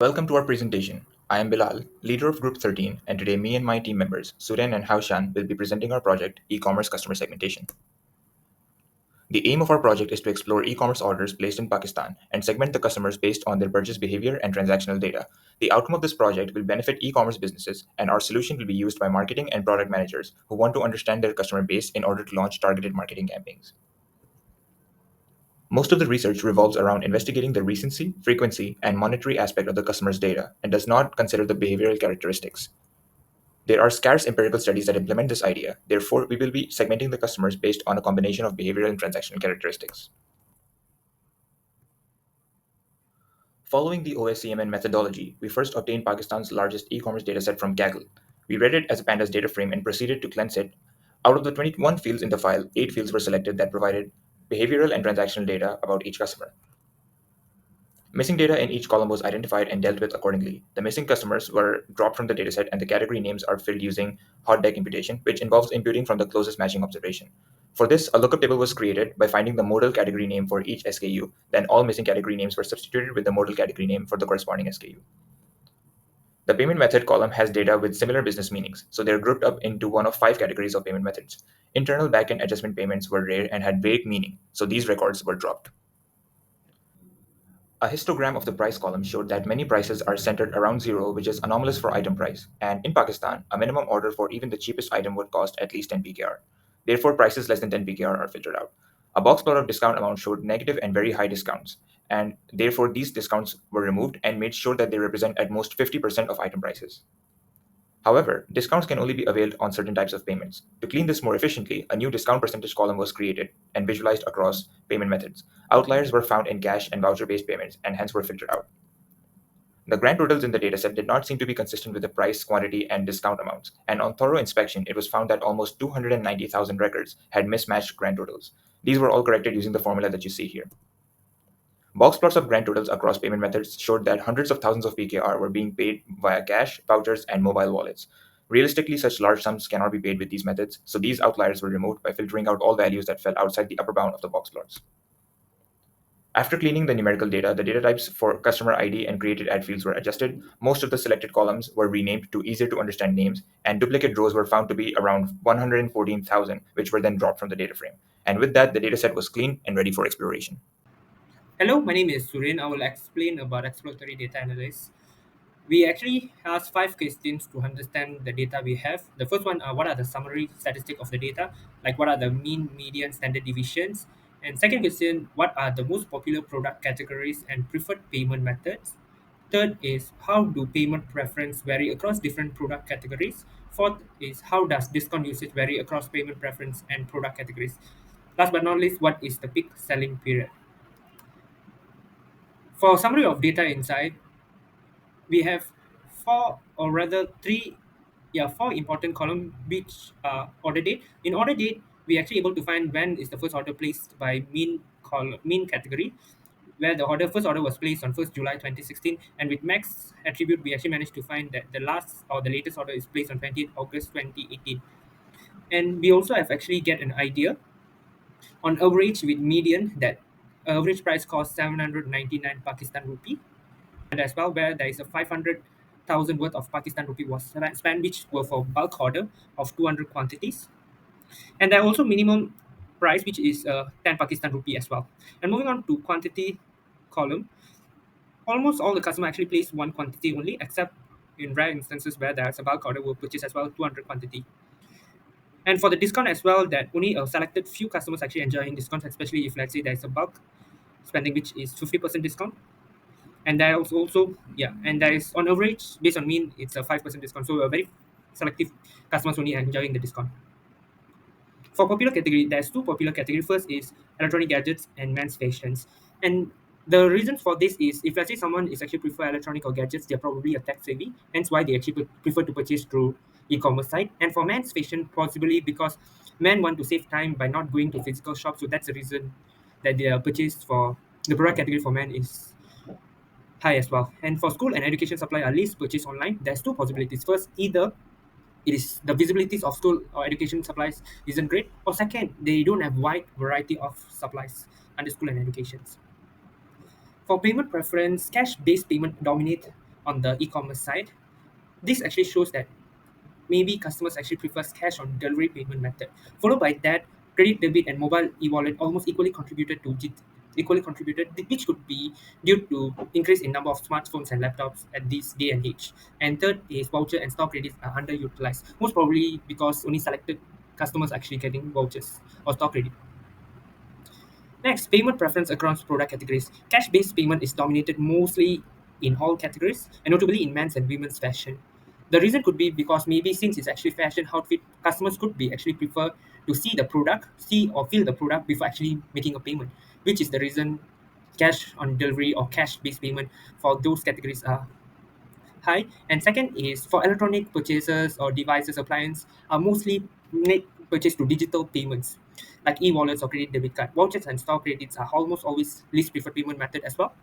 Welcome to our presentation. I am Bilal, leader of Group 13, and today me and my team members, Suren and Haushan, will be presenting our project, E-commerce Customer Segmentation. The aim of our project is to explore e-commerce orders placed in Pakistan and segment the customers based on their purchase behavior and transactional data. The outcome of this project will benefit e-commerce businesses, and our solution will be used by marketing and product managers who want to understand their customer base in order to launch targeted marketing campaigns. Most of the research revolves around investigating the recency, frequency, and monetary aspect of the customer's data and does not consider the behavioral characteristics. There are scarce empirical studies that implement this idea. Therefore, we will be segmenting the customers based on a combination of behavioral and transactional characteristics. Following the OSCMN methodology, we first obtained Pakistan's largest e-commerce dataset from Kaggle. We read it as a pandas data frame and proceeded to cleanse it. Out of the 21 fields in the file, 8 fields were selected that provided behavioral and transactional data about each customer. Missing data in each column was identified and dealt with accordingly. The missing customers were dropped from the dataset, and the category names are filled using hot deck imputation, which involves imputing from the closest matching observation. For this, a lookup table was created by finding the modal category name for each SKU. Then all missing category names were substituted with the modal category name for the corresponding SKU. The payment method column has data with similar business meanings, so they're grouped up into one of 5 categories of payment methods. Internal backend adjustment payments were rare and had vague meaning, so these records were dropped. A histogram of the price column showed that many prices are centered around zero, which is anomalous for item price. And in Pakistan, a minimum order for even the cheapest item would cost at least 10 PKR. Therefore, prices less than 10 PKR are filtered out. A box plot of discount amount showed negative and very high discounts, and therefore these discounts were removed and made sure that they represent at most 50% of item prices. However, discounts can only be availed on certain types of payments. To clean this more efficiently, a new discount percentage column was created and visualized across payment methods. Outliers were found in cash and voucher-based payments and hence were filtered out. The grand totals in the dataset did not seem to be consistent with the price, quantity, and discount amounts, and on thorough inspection, it was found that almost 290,000 records had mismatched grand totals. These were all corrected using the formula that you see here. Box plots of grand totals across payment methods showed that hundreds of thousands of PKR were being paid via cash, vouchers, and mobile wallets. Realistically, such large sums cannot be paid with these methods, so these outliers were removed by filtering out all values that fell outside the upper bound of the box plots. After cleaning the numerical data, the data types for customer ID and created ad fields were adjusted. Most of the selected columns were renamed to easier to understand names, and duplicate rows were found to be around 114,000, which were then dropped from the data frame. And with that, the dataset was clean and ready for exploration. Hello, my name is Surin. I will explain about exploratory data analysis. We actually ask 5 questions to understand the data we have. The first one are what are the summary statistics of the data, like what are the mean, median, standard deviations. And second question, what are the most popular product categories and preferred payment methods. Third is how do payment preference vary across different product categories. Fourth is how does discount usage vary across payment preference and product categories. Last but not least, what is the peak selling period. For summary of data inside, we have four or rather three, four important column which order date. In order date, we actually able to find when is the first order placed by mean category, where the first order was placed on 1st July 2016, and with max attribute we actually managed to find that the last or the latest order is placed on 20th August 2018. And we also have actually get an idea on average with median that average price cost 799 Pakistan rupee, and as well where there is a 500,000 worth of Pakistan rupee was spent, which were for bulk order of 200 quantities. And there are also minimum price, which is 10 Pakistan rupee as well. And moving on to quantity column, almost all the customer actually placed one quantity only, except in rare instances where there's a bulk order will purchase as well 200 quantity. And for the discount as well, that only a selected few customers actually enjoying discounts, especially if let's say there's a bulk spending which is 50% discount. And there is also, and there is on average based on mean it's a 5% discount, so a very selective customers only enjoying the discount. For popular category, there's two popular category. First is electronic gadgets and men's fashions. And the reason for this is if let's say someone is actually prefer electronic or gadgets, they're probably a tech savvy, hence why they actually prefer to purchase through e-commerce site. And for men's fashion, possibly because men want to save time by not going to physical shops, so that's the reason that their purchase for the product category for men is high as well. And for school and education supply are least purchased online, there's two possibilities. First, either it is the visibilities of school or education supplies isn't great, or second, they don't have wide variety of supplies under school and educations. For payment preference, cash-based payment dominate on the e-commerce side. This actually shows that maybe customers actually prefers cash on delivery payment method. Followed by that, credit, debit, and mobile e-wallet almost equally contributed, which could be due to increase in number of smartphones and laptops at this day and age. And third is voucher and store credits are underutilized, most probably because only selected customers actually getting vouchers or store credit. Next, payment preference across product categories. Cash-based payment is dominated mostly in all categories, and notably in men's and women's fashion. The reason could be because maybe since it's actually fashion outfit, customers could be actually prefer to see the product, see or feel the product before actually making a payment, which is the reason cash on delivery or cash-based payment for those categories are high. And second is for electronic purchases or devices, appliance are mostly made purchased to digital payments like e-wallets or credit debit card. Vouchers and store credits are almost always least preferred payment method as well.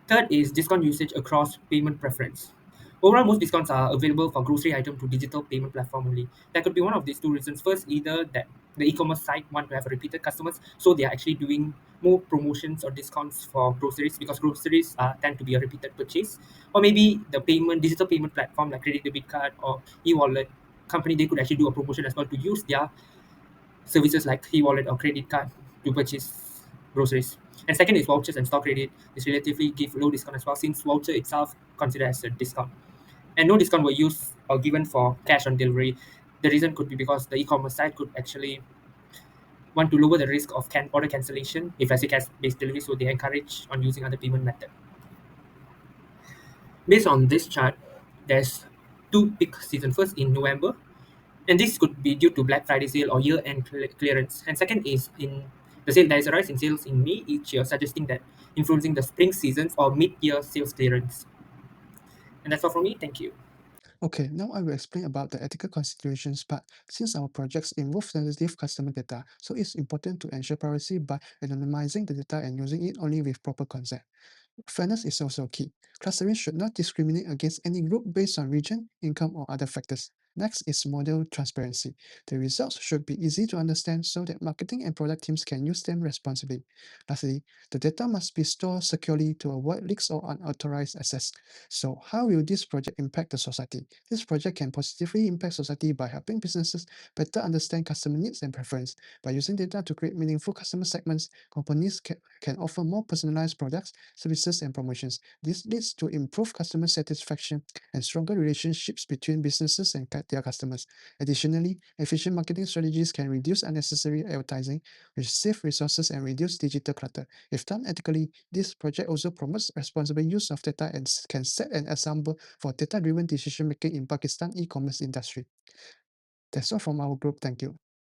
Third is discount usage across payment preference. Overall, most discounts are available for grocery item to digital payment platform only. That could be one of these two reasons. First, either that the e-commerce site want to have repeated customers, so they are actually doing more promotions or discounts for groceries because groceries tend to be a repeated purchase. Or maybe the payment digital payment platform like credit debit card or e-wallet company, they could actually do a promotion as well to use their services like e-wallet or credit card to purchase groceries. And second is vouchers and store credit is relatively give low discount as well since voucher itself considered as a discount. And no discount were used or given for cash on delivery. The reason could be because the e-commerce site could actually want to lower the risk of order cancellation if I say cash-based delivery, so they encourage on using other payment method. Based on this chart, there's two peak season. First in November, and this could be due to Black Friday sale or year-end clearance. And second is in the sale, there is a rise in sales in May each year, suggesting that influencing the spring seasons or mid-year sales clearance. And that's all from me. Thank you. Okay, now I will explain about the ethical considerations part. Since our projects involve sensitive customer data, so it's important to ensure privacy by anonymizing the data and using it only with proper consent. Fairness is also key. Clustering should not discriminate against any group based on region, income, or other factors. Next is model transparency. The results should be easy to understand so that marketing and product teams can use them responsibly. Lastly, the data must be stored securely to avoid leaks or unauthorized access. So, how will this project impact the society? This project can positively impact society by helping businesses better understand customer needs and preference. By using data to create meaningful customer segments, companies can offer more personalized products, services, and promotions. This leads to improved customer satisfaction and stronger relationships between businesses and their customers. Additionally, efficient marketing strategies can reduce unnecessary advertising, which save resources and reduce digital clutter. If done ethically, this project also promotes responsible use of data and can set an example for data-driven decision-making in Pakistan e-commerce industry. That's all from our group. Thank you.